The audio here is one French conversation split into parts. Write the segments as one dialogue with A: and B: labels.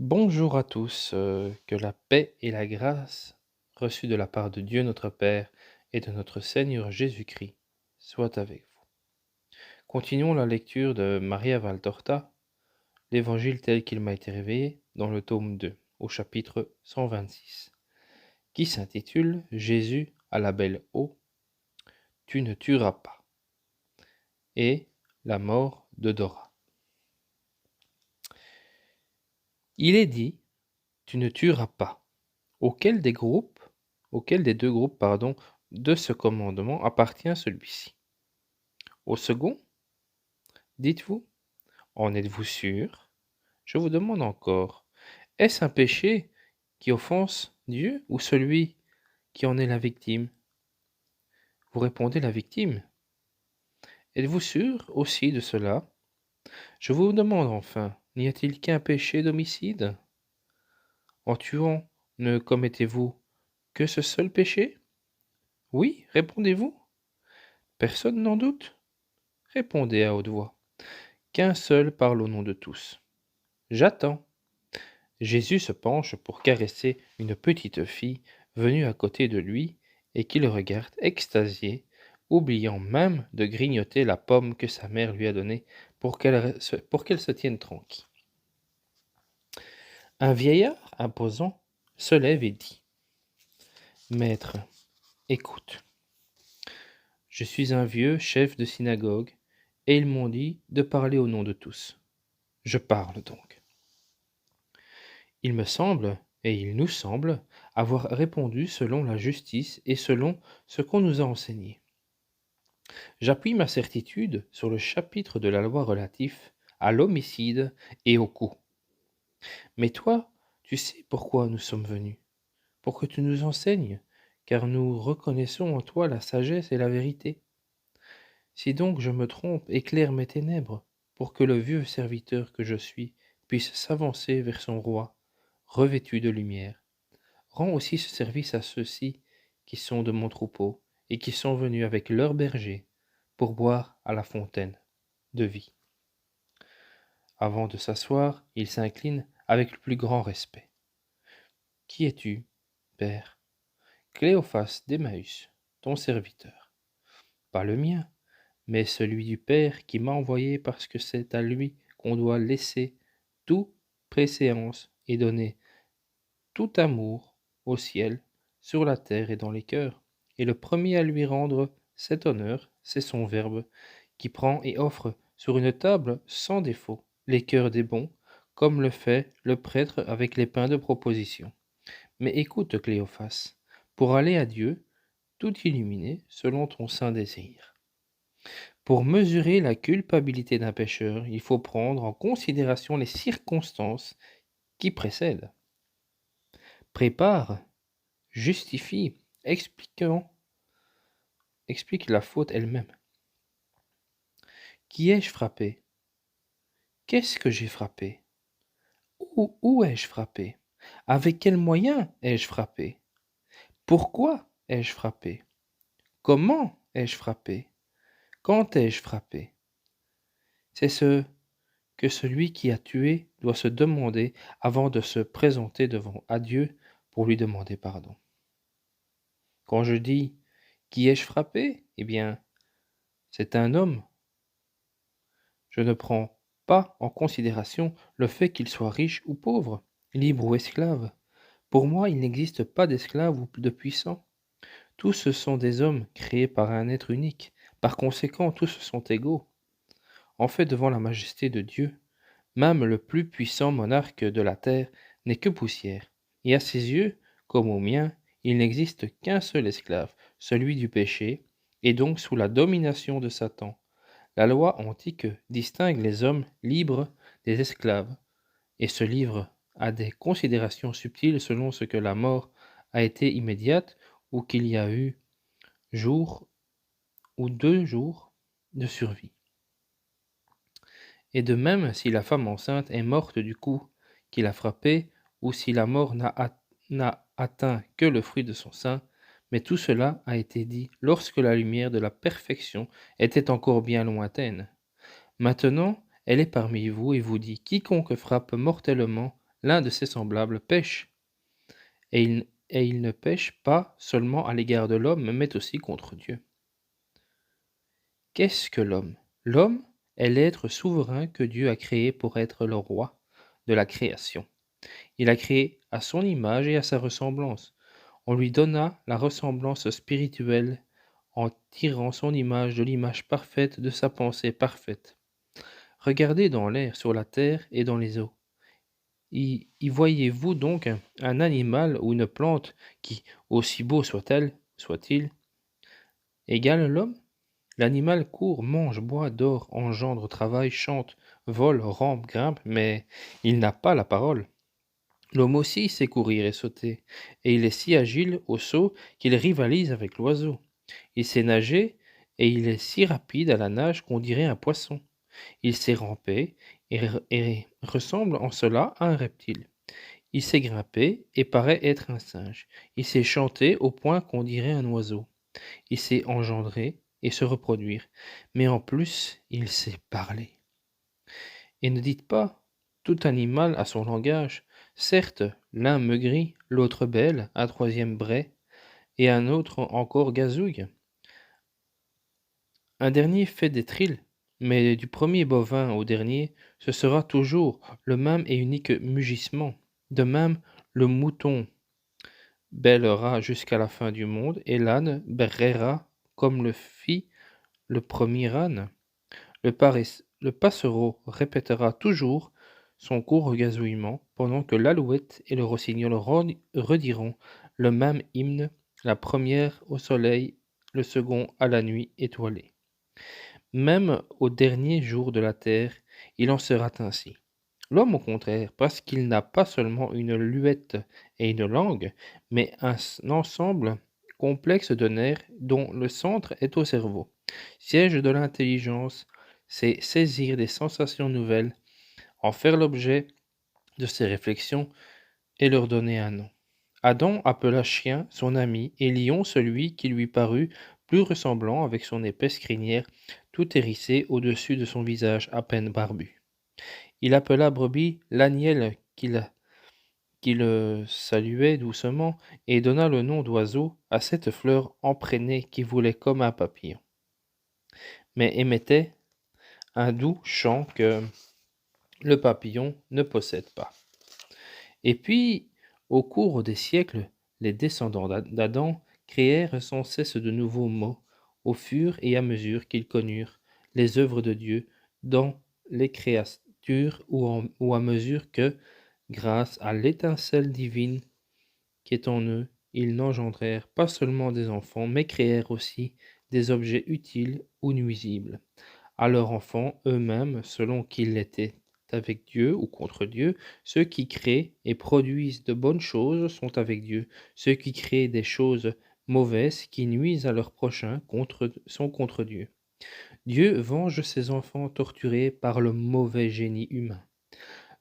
A: Bonjour à tous, que la paix et la grâce reçues de la part de Dieu notre Père et de notre Seigneur Jésus-Christ soient avec vous. Continuons la lecture de Maria Valtorta, l'Évangile tel qu'il m'a été révélé dans le tome 2, au chapitre 126, qui s'intitule Jésus à la belle eau, tu ne tueras pas, et la mort de Dora. Il est dit, tu ne tueras pas. Auquel des deux groupes, de ce commandement appartient celui-ci? Au second? Dites-vous? En êtes-vous sûr? Je vous demande encore, est-ce un péché qui offense Dieu ou celui qui en est la victime? Vous répondez la victime. Êtes-vous sûr aussi de cela? Je vous demande enfin, n'y a-t-il qu'un péché d'homicide? En tuant, ne commettez-vous que ce seul péché? Oui, répondez-vous? Personne n'en doute? Répondez à haute voix. Qu'un seul parle au nom de tous. J'attends. Jésus se penche pour caresser une petite fille venue à côté de lui et qui le regarde extasié, oubliant même de grignoter la pomme que sa mère lui a donnée pour qu'elle se tienne tranquille. Un vieillard imposant se lève et dit: Maître, écoute. Je suis un vieux chef de synagogue et ils m'ont dit de parler au nom de tous. Je parle donc. Il me semble, et il nous semble, avoir répondu selon la justice et selon ce qu'on nous a enseigné. J'appuie ma certitude sur le chapitre de la loi relatif à l'homicide et au coup. Mais toi, tu sais pourquoi nous sommes venus, pour que tu nous enseignes, car nous reconnaissons en toi la sagesse et la vérité. Si donc je me trompe, éclaire mes ténèbres, pour que le vieux serviteur que je suis puisse s'avancer vers son roi, revêtu de lumière. Rends aussi ce service à ceux-ci qui sont de mon troupeau et qui sont venus avec leurs bergers pour boire à la fontaine de vie. Avant de s'asseoir, il s'incline avec le plus grand respect. Qui es-tu, Père? Cléophas d'Emmaüs, ton serviteur. Pas le mien, mais celui du Père qui m'a envoyé parce que c'est à lui qu'on doit laisser toute préséance et donner tout amour au ciel, sur la terre et dans les cœurs. Et le premier à lui rendre cet honneur, c'est son Verbe, qui prend et offre sur une table sans défaut les cœurs des bons, comme le fait le prêtre avec les pains de proposition. Mais écoute, Cléophas, pour aller à Dieu, tout illuminé selon ton saint désir. Pour mesurer la culpabilité d'un pécheur, il faut prendre en considération les circonstances qui précèdent. Prépare, justifie, explique la faute elle-même. Qui ai-je frappé? Qu'est-ce que j'ai frappé? Où ai-je frappé? Avec quels moyens ai-je frappé? Pourquoi ai-je frappé? Comment ai-je frappé? Quand ai-je frappé? C'est ce que celui qui a tué doit se demander avant de se présenter devant Dieu pour lui demander pardon. Quand je dis qui ai-je frappé? Eh bien, c'est un homme. Je ne prends pas en considération le fait qu'il soit riche ou pauvre, libre ou esclave. Pour moi, il n'existe pas d'esclave ou de puissant. Tous ce sont des hommes créés par un être unique. Par conséquent, tous sont égaux. En fait, devant la majesté de Dieu, même le plus puissant monarque de la terre n'est que poussière. Et à ses yeux, comme aux miens, il n'existe qu'un seul esclave, celui du péché, et donc sous la domination de Satan. La loi antique distingue les hommes libres des esclaves et se livre à des considérations subtiles selon ce que la mort a été immédiate ou qu'il y a eu jour ou 2 jours de survie. Et de même, si la femme enceinte est morte du coup qui l'a frappée, ou si la mort n'a atteint que le fruit de son sein, mais tout cela a été dit lorsque la lumière de la perfection était encore bien lointaine. Maintenant, elle est parmi vous et vous dit, quiconque frappe mortellement l'un de ses semblables pêche, et il ne pêche pas seulement à l'égard de l'homme, mais aussi contre Dieu. Qu'est-ce que l'homme? L'homme est l'être souverain que Dieu a créé pour être le roi de la création. Il a créé à son image et à sa ressemblance. On lui donna la ressemblance spirituelle en tirant son image de l'image parfaite de sa pensée parfaite. Regardez dans l'air, sur la terre et dans les eaux. Y voyez-vous donc un animal ou une plante qui, aussi beau soit-il, égale l'homme? L'animal court, mange, boit, dort, engendre, travaille, chante, vole, rampe, grimpe, mais il n'a pas la parole. L'homme aussi sait courir et sauter, et il est si agile au saut qu'il rivalise avec l'oiseau. Il sait nager, et il est si rapide à la nage qu'on dirait un poisson. Il sait ramper, et ressemble en cela à un reptile. Il sait grimper, et paraît être un singe. Il sait chanter au point qu'on dirait un oiseau. Il sait engendrer et se reproduire, mais en plus, il sait parler. Et ne dites pas, tout animal a son langage. Certes, l'un maigrit, l'autre bêle, un troisième braie, et un autre encore gazouille. Un dernier fait des trilles, mais du premier bovin au dernier, ce sera toujours le même et unique mugissement. De même, le mouton bêlera jusqu'à la fin du monde, et l'âne berrera comme le fit le premier âne. Le passereau répétera toujours son court gazouillement, pendant que l'alouette et le rossignol rediront le même hymne, la première au soleil, le second à la nuit étoilée. Même au dernier jour de la terre, il en sera ainsi. L'homme, au contraire, parce qu'il n'a pas seulement une luette et une langue, mais un ensemble complexe de nerfs dont le centre est au cerveau. Siège de l'intelligence, c'est saisir des sensations nouvelles, en faire l'objet de ses réflexions et leur donner un nom. Adam appela chien son ami et lion celui qui lui parut plus ressemblant avec son épaisse crinière tout hérissée au-dessus de son visage à peine barbu. Il appela brebis l'aniel qui le saluait doucement et donna le nom d'oiseau à cette fleur emprenée qui volait comme un papillon, mais émettait un doux chant que le papillon ne possède pas. Et puis, au cours des siècles, les descendants d'Adam créèrent sans cesse de nouveaux mots, au fur et à mesure qu'ils connurent les œuvres de Dieu dans les créatures ou à mesure que, grâce à l'étincelle divine qui est en eux, ils n'engendrèrent pas seulement des enfants, mais créèrent aussi des objets utiles ou nuisibles à leurs enfants eux-mêmes selon qu'ils l'étaient avec Dieu ou contre Dieu. Ceux qui créent et produisent de bonnes choses sont avec Dieu. Ceux qui créent des choses mauvaises qui nuisent à leurs prochains sont contre Dieu. Dieu venge ses enfants torturés par le mauvais génie humain.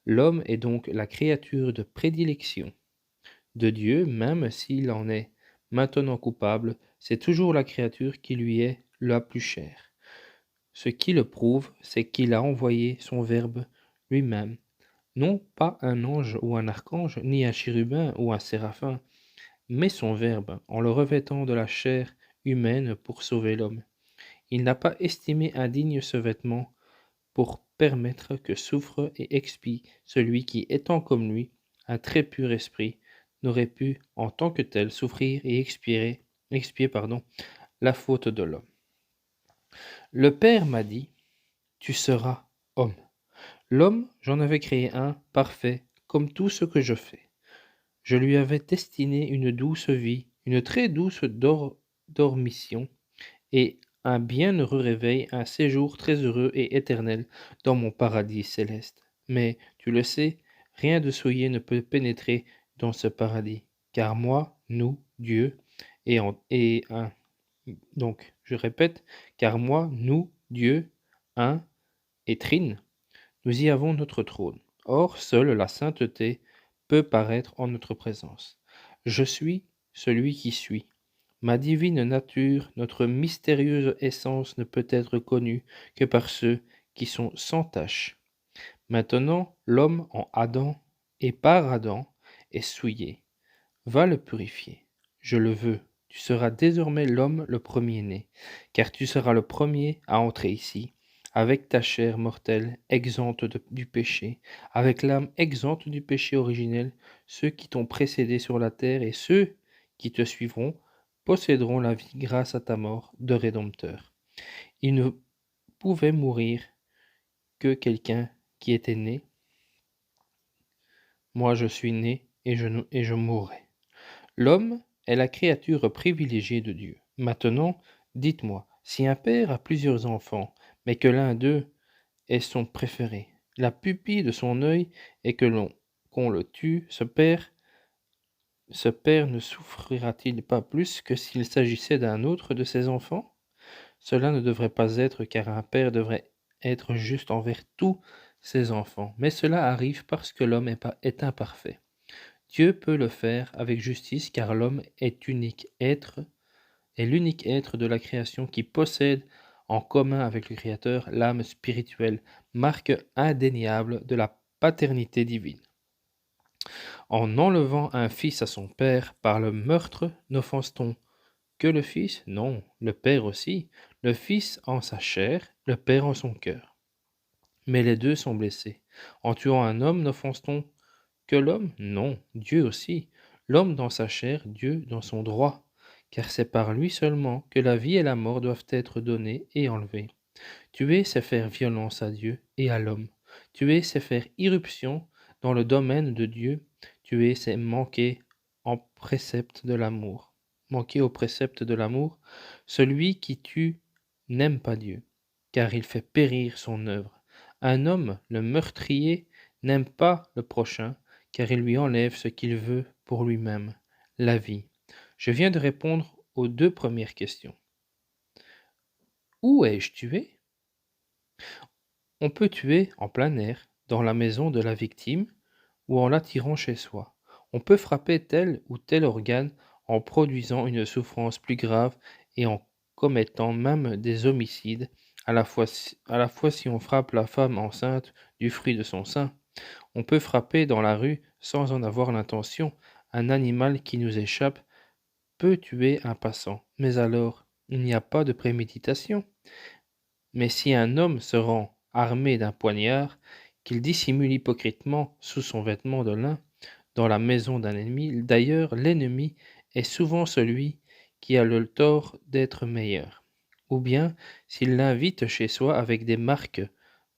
A: L'homme est donc la créature de prédilection de Dieu, même s'il en est maintenant coupable, c'est toujours la créature qui lui est la plus chère. Ce qui le prouve, c'est qu'il a envoyé son Verbe lui-même, non pas un ange ou un archange, ni un chérubin ou un séraphin, mais son Verbe, en le revêtant de la chair humaine pour sauver l'homme. Il n'a pas estimé indigne ce vêtement pour permettre que souffre et expie celui qui, étant comme lui, un très pur esprit, n'aurait pu, en tant que tel, souffrir et expier la faute de l'homme. Le Père m'a dit, tu seras homme. L'homme, j'en avais créé un, parfait, comme tout ce que je fais. Je lui avais destiné une douce vie, une très douce dormition, et un bienheureux réveil, un séjour très heureux et éternel dans mon paradis céleste. Mais, tu le sais, rien de souillé ne peut pénétrer dans ce paradis, car moi, nous, Dieu, et un. Donc, je répète, car moi, nous, Dieu, un, et trine, nous y avons notre trône. Or, seule la sainteté peut paraître en notre présence. Je suis celui qui suis. Ma divine nature, notre mystérieuse essence ne peut être connue que par ceux qui sont sans tache. Maintenant, l'homme en Adam et par Adam est souillé. Va le purifier. Je le veux. Tu seras désormais l'homme le premier-né, car tu seras le premier à entrer ici, avec ta chair mortelle exempte du péché, avec l'âme exempte du péché originel. Ceux qui t'ont précédé sur la terre et ceux qui te suivront posséderont la vie grâce à ta mort de Rédempteur. Il ne pouvait mourir que quelqu'un qui était né. Moi je suis né et je mourrai. L'homme est la créature privilégiée de Dieu. Maintenant, dites-moi, si un père a plusieurs enfants, mais que l'un d'eux est son préféré, la pupille de son œil est qu'on le tue, ce père ne souffrira-t-il pas plus que s'il s'agissait d'un autre de ses enfants? Cela ne devrait pas être, car un père devrait être juste envers tous ses enfants. Mais cela arrive parce que l'homme est imparfait. Dieu peut le faire avec justice, car l'homme est l'unique être de la création qui possède en commun avec le Créateur l'âme spirituelle, marque indéniable de la paternité divine. En enlevant un fils à son père par le meurtre, n'offense-t-on que le fils? Non, le père aussi. Le fils en sa chair, le père en son cœur. Mais les deux sont blessés. En tuant un homme, n'offense-t-on que l'homme? Non, Dieu aussi. L'homme dans sa chair, Dieu dans son droit. Car c'est par lui seulement que la vie et la mort doivent être données et enlevées. Tuer, c'est faire violence à Dieu et à l'homme. Tuer, c'est faire irruption dans le domaine de Dieu. Tuer, c'est manquer en précepte de l'amour. Manquer au précepte de l'amour. Celui qui tue n'aime pas Dieu, car il fait périr son œuvre. Un homme, le meurtrier, n'aime pas le prochain, car il lui enlève ce qu'il veut pour lui-même, la vie. Je viens de répondre aux deux premières questions. Où ai-je tué? On peut tuer en plein air, dans la maison de la victime, ou en l'attirant chez soi. On peut frapper tel ou tel organe en produisant une souffrance plus grave et en commettant même des homicides, à la fois si on frappe la femme enceinte du fruit de son sein. On peut frapper dans la rue sans en avoir l'intention. Un animal qui nous échappe peut tuer un passant. Mais alors, il n'y a pas de préméditation. Mais si un homme se rend armé d'un poignard, qu'il dissimule hypocritement sous son vêtement de lin, dans la maison d'un ennemi, d'ailleurs l'ennemi est souvent celui qui a le tort d'être meilleur. Ou bien, s'il l'invite chez soi avec des marques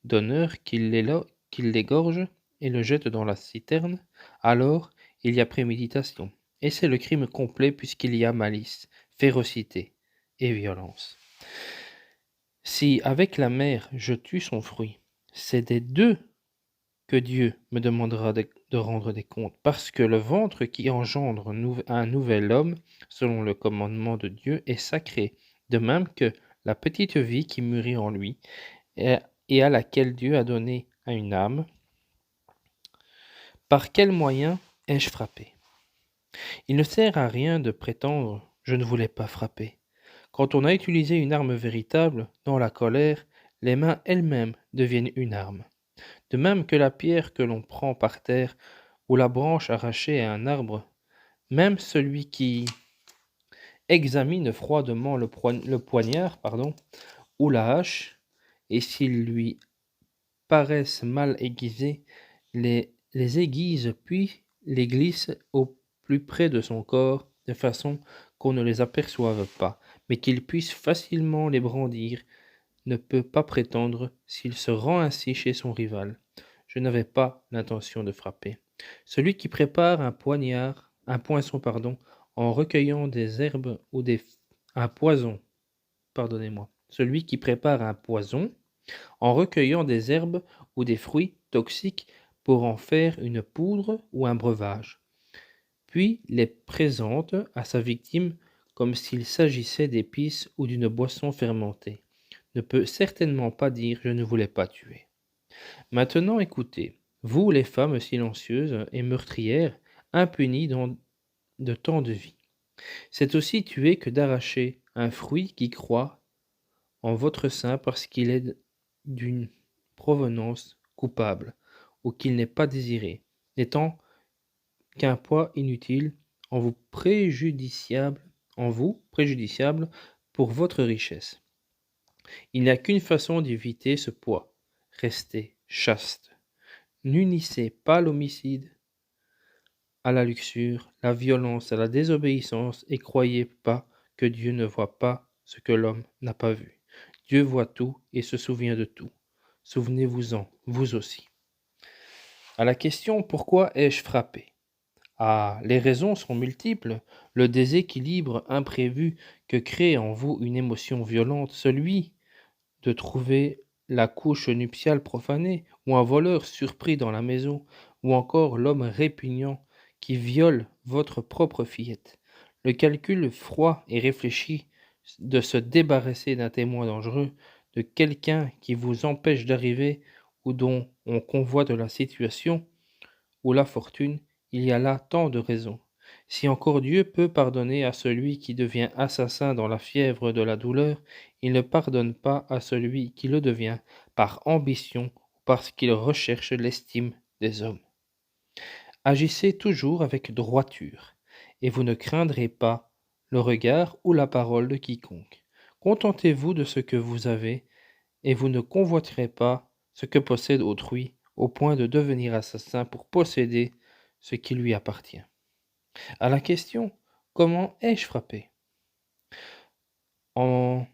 A: d'honneur, qu'il l'égorge et le jette dans la citerne, alors il y a préméditation. Et c'est le crime complet puisqu'il y a malice, férocité et violence. Si avec la mère je tue son fruit, c'est des deux que Dieu me demandera de rendre des comptes, parce que le ventre qui engendre un nouvel homme, selon le commandement de Dieu, est sacré, de même que la petite vie qui mûrit en lui, et à laquelle Dieu a donné à une âme. Par quel moyen ai-je frappé? Il ne sert à rien de prétendre « je ne voulais pas frapper ». Quand on a utilisé une arme véritable, dans la colère, les mains elles-mêmes deviennent une arme. De même que la pierre que l'on prend par terre ou la branche arrachée à un arbre, même celui qui examine froidement le poignard ou la hache, et s'ils lui paraissent mal aiguisés, les aiguise puis les glisse au plus près de son corps, de façon qu'on ne les aperçoive pas, mais qu'il puisse facilement les brandir, ne peut pas prétendre s'il se rend ainsi chez son rival. Je n'avais pas l'intention de frapper. Celui qui prépare un poinçon, en recueillant des herbes ou un poison, pardonnez-moi. Celui qui prépare un poison en recueillant des herbes ou des fruits toxiques pour en faire une poudre ou un breuvage, puis les présente à sa victime comme s'il s'agissait d'épices ou d'une boisson fermentée, ne peut certainement pas dire « je ne voulais pas tuer ». Maintenant écoutez, vous les femmes silencieuses et meurtrières, impunies de tant de vie. C'est aussi tuer que d'arracher un fruit qui croît en votre sein parce qu'il est d'une provenance coupable, ou qu'il n'est pas désiré. n'étant qu'un poids inutile en vous préjudiciable pour votre richesse. Il n'y a qu'une façon d'éviter ce poids. Restez chaste. N'unissez pas l'homicide à la luxure, la violence à la désobéissance, et croyez pas que Dieu ne voit pas ce que l'homme n'a pas vu. Dieu voit tout et se souvient de tout. Souvenez-vous-en, vous aussi. À la question « Pourquoi ai-je frappé ?» Ah, les raisons sont multiples. Le déséquilibre imprévu que crée en vous une émotion violente, celui de trouver la couche nuptiale profanée, ou un voleur surpris dans la maison, ou encore l'homme répugnant qui viole votre propre fillette. Le calcul froid et réfléchi de se débarrasser d'un témoin dangereux, de quelqu'un qui vous empêche d'arriver ou dont on convoite la situation ou la fortune, il y a là tant de raisons. Si encore Dieu peut pardonner à celui qui devient assassin dans la fièvre de la douleur, il ne pardonne pas à celui qui le devient par ambition ou parce qu'il recherche l'estime des hommes. Agissez toujours avec droiture, et vous ne craindrez pas le regard ou la parole de quiconque. Contentez-vous de ce que vous avez, et vous ne convoiterez pas ce que possède autrui, au point de devenir assassin pour posséder ce qui lui appartient. À la question « Comment ai-je frappé ?» En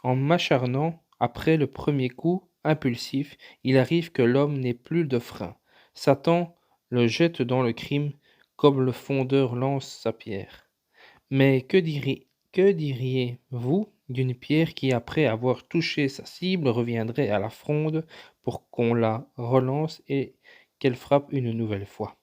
A: m'acharnant après le premier coup impulsif, il arrive que l'homme n'ait plus de frein. Satan le jette dans le crime comme le fondeur lance sa pierre. Mais que diriez-vous d'une pierre qui, après avoir touché sa cible, reviendrait à la fronde pour qu'on la relance et qu'elle frappe une nouvelle fois?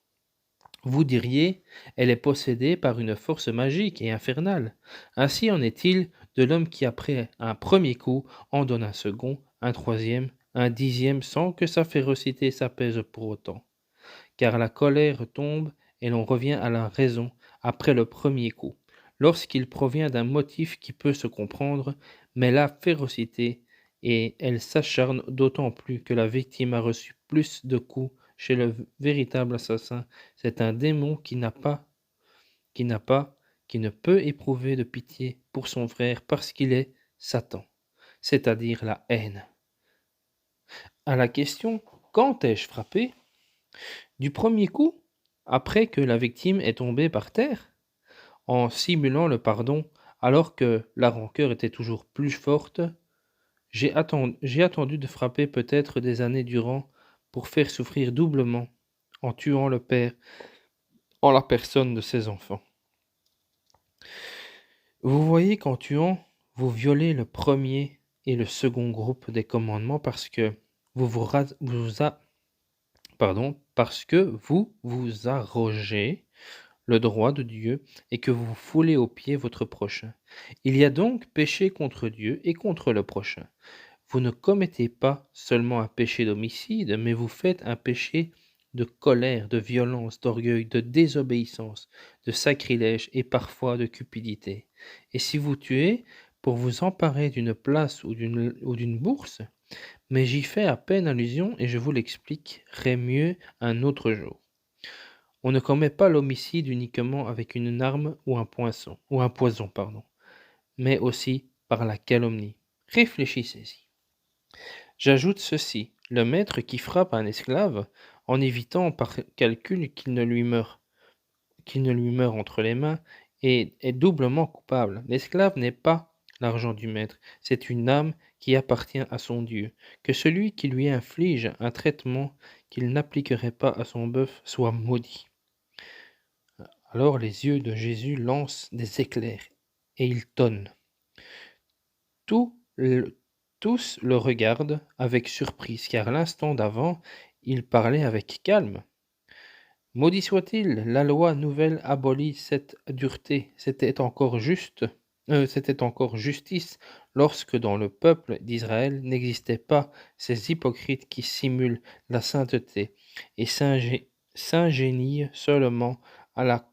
A: Vous diriez, elle est possédée par une force magique et infernale. Ainsi en est-il de l'homme qui, après un premier coup, en donne un second, un troisième, un dixième, sans que sa férocité s'apaise pour autant. Car la colère tombe et l'on revient à la raison après le premier coup, lorsqu'il provient d'un motif qui peut se comprendre, mais la férocité, et elle s'acharne d'autant plus que la victime a reçu plus de coups chez le véritable assassin. C'est un démon qui ne peut éprouver de pitié pour son frère parce qu'il est Satan, c'est-à-dire la haine. À la question « Quand ai-je frappé ?» Du premier coup, après que la victime est tombée par terre, en simulant le pardon, alors que la rancœur était toujours plus forte, j'ai attendu de frapper peut-être des années durant pour faire souffrir doublement, en tuant le père, en la personne de ses enfants. Vous voyez qu'en tuant, vous violez le premier et le second groupe des commandements parce que parce que vous vous arrogez le droit de Dieu et que vous foulez aux pieds votre prochain. Il y a donc péché contre Dieu et contre le prochain. Vous ne commettez pas seulement un péché d'homicide, mais vous faites un péché de colère, de violence, d'orgueil, de désobéissance, de sacrilège et parfois de cupidité. Et si vous tuez pour vous emparer d'une place ou d'une bourse, mais j'y fais à peine allusion et je vous l'expliquerai mieux un autre jour. On ne commet pas l'homicide uniquement avec une arme ou un poison, mais aussi par la calomnie. Réfléchissez-y. J'ajoute ceci, le maître qui frappe un esclave, en évitant par calcul qu'il ne lui meure entre les mains, est doublement coupable. L'esclave n'est pas l'argent du maître, c'est une âme qui appartient à son Dieu. Que celui qui lui inflige un traitement qu'il n'appliquerait pas à son bœuf soit maudit. Alors les yeux de Jésus lancent des éclairs, et il tonne. Tous le regardent avec surprise, car l'instant d'avant, il parlait avec calme. Maudit soit-il, la loi nouvelle abolit cette dureté. C'était encore justice lorsque dans le peuple d'Israël n'existaient pas ces hypocrites qui simulent la sainteté et s'ingénient seulement à la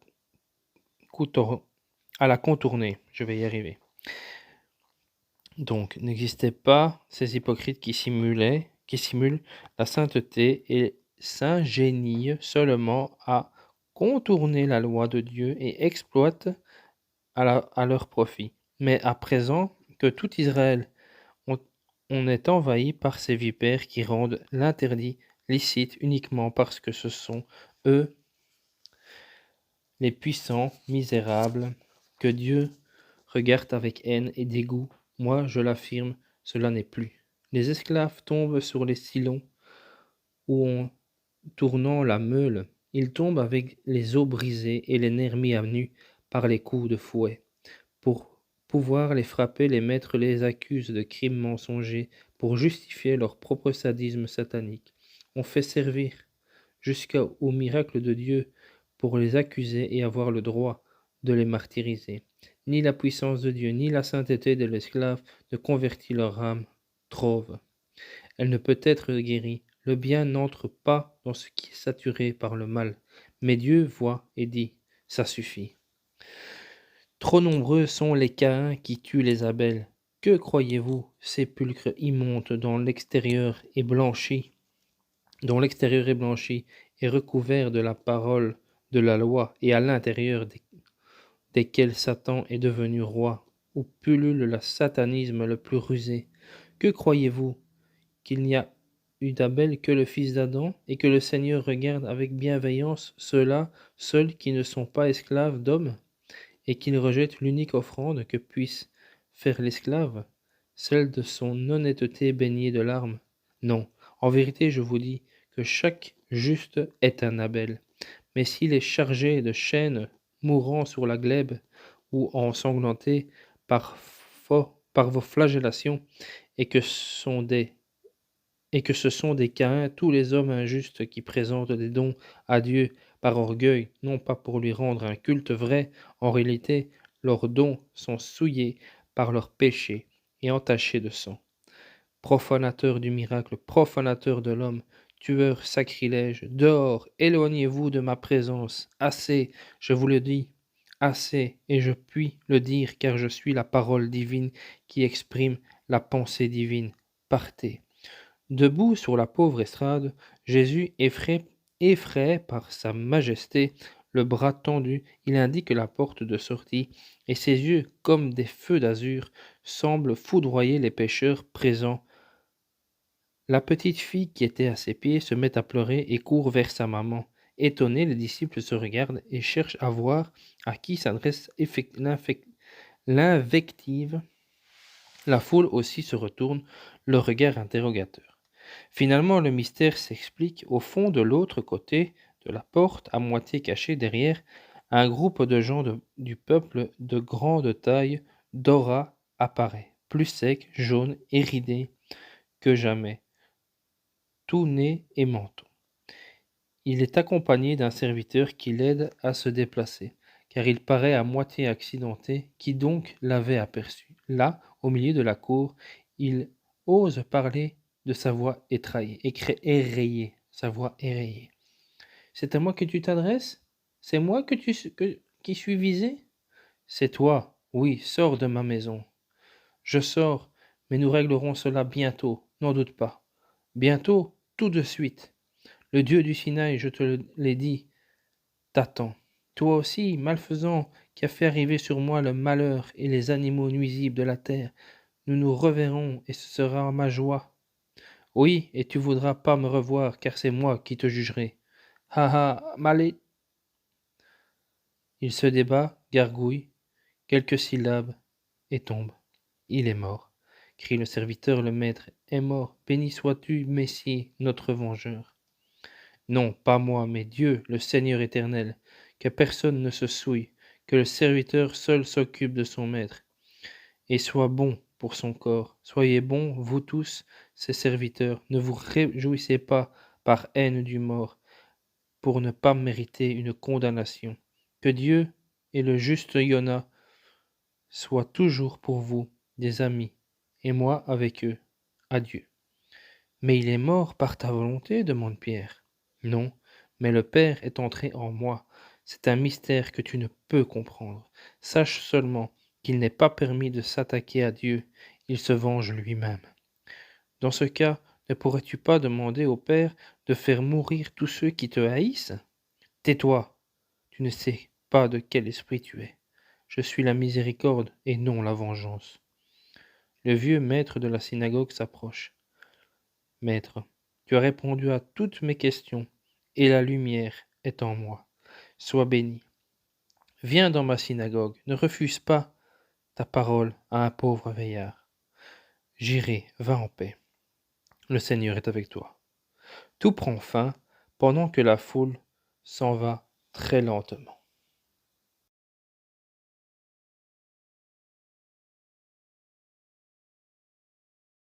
A: contourner. Je vais y arriver. Donc, n'existaient pas ces hypocrites qui simulent la sainteté et s'ingénient seulement à contourner la loi de Dieu et exploitent à leur profit. Mais à présent que tout Israël on, on est envahi par ces vipères qui rendent l'interdit licite uniquement parce que ce sont eux, les puissants, misérables, que Dieu regarde avec haine et dégoût. Moi, je l'affirme, cela n'est plus. Les esclaves tombent sur les sillons où on tournant la meule, ils tombent avec les os brisés et les nerfs mis à nu par les coups de fouet. Pour pouvoir les frapper, les maîtres les accusent de crimes mensongers pour justifier leur propre sadisme satanique. On fait servir jusqu'au miracle de Dieu pour les accuser et avoir le droit de les martyriser. Ni la puissance de Dieu, ni la sainteté de l'esclave ne convertit leur âme. Trove. Elle ne peut être guérie. Le bien n'entre pas dans ce qui est saturé par le mal. Mais Dieu voit et dit, ça suffit. Trop nombreux sont les Caïns qui tuent les Abel. Que croyez-vous, sépulcre immonde dont l'extérieur est blanchi, et recouvert de la parole de la loi, et à l'intérieur desquels Satan est devenu roi, où pullule le satanisme le plus rusé. Que croyez-vous, qu'il n'y a eu d'Abel que le fils d'Adam, et que le Seigneur regarde avec bienveillance ceux-là seuls qui ne sont pas esclaves d'hommes, et qu'il rejette l'unique offrande que puisse faire l'esclave, celle de son honnêteté baignée de larmes? Non, en vérité je vous dis que chaque juste est un Abel. Mais s'il est chargé de chaînes, mourant sur la glèbe, ou ensanglanté par vos flagellations, et que ce sont des Caïns, tous les hommes injustes qui présentent des dons à Dieu par orgueil, non pas pour lui rendre un culte vrai, en réalité, leurs dons sont souillés par leurs péchés et entachés de sang. Profanateurs du miracle, profanateurs de l'homme, tueurs sacrilèges, dehors, éloignez-vous de ma présence. Assez, je vous le dis, assez, et je puis le dire car je suis la parole divine qui exprime la pensée divine. Partez. Debout sur la pauvre estrade, Jésus effraie par sa majesté, le bras tendu, il indique la porte de sortie, et ses yeux, comme des feux d'azur, semblent foudroyer les pécheurs présents. La petite fille qui était à ses pieds se met à pleurer et court vers sa maman. Étonnés, les disciples se regardent et cherchent à voir à qui s'adresse l'invective. La foule aussi se retourne, le regard interrogateur. Finalement, le mystère s'explique. Au fond de l'autre côté de la porte, à moitié cachée derrière, un groupe de gens du peuple de grande taille, Dora, apparaît, plus sec, jaune et ridé que jamais, tout nez et menton. Il est accompagné d'un serviteur qui l'aide à se déplacer, car il paraît à moitié accidenté. Qui donc l'avait aperçu? Là, au milieu de la cour, il ose parler de sa voix érayée, sa voix érayée. C'est à moi que tu t'adresses? C'est moi qui suis visé? C'est toi, oui, sors de ma maison. Je sors, mais nous réglerons cela bientôt, n'en doute pas. Bientôt, tout de suite. Le Dieu du Sinaï, je te l'ai dit, t'attend. Toi aussi, malfaisant, qui as fait arriver sur moi le malheur et les animaux nuisibles de la terre, nous nous reverrons et ce sera ma joie. Oui, et tu voudras pas me revoir, car c'est moi qui te jugerai. Ha ha, malé. Il se débat, gargouille, quelques syllabes, et tombe. Il est mort, crie le serviteur, le maître est mort. Béni sois-tu, Messie, notre vengeur. Non, pas moi, mais Dieu, le Seigneur éternel, que personne ne se souille, que le serviteur seul s'occupe de son maître, et soit bon pour son corps. Soyez bons, vous tous, ses serviteurs, ne vous réjouissez pas par haine du mort, pour ne pas mériter une condamnation. Que Dieu et le juste Yona soient toujours pour vous des amis, et moi avec eux. Adieu. Mais il est mort par ta volonté, demande Pierre. Non, mais le Père est entré en moi. C'est un mystère que tu ne peux comprendre. Sache seulement qu'il n'est pas permis de s'attaquer à Dieu, il se venge lui-même. Dans ce cas, Ne pourrais-tu pas demander au Père de faire mourir tous ceux qui te haïssent? Tais-toi, tu ne sais pas de quel esprit tu es. Je suis la miséricorde et non la vengeance. Le vieux maître de la synagogue s'approche. Maître, tu as répondu à toutes mes questions, et la lumière est en moi. Sois béni. Viens dans ma synagogue, ne refuse pas ta parole à un pauvre vieillard. J'irai, va en paix. Le Seigneur est avec toi. Tout prend fin pendant que la foule s'en va très lentement.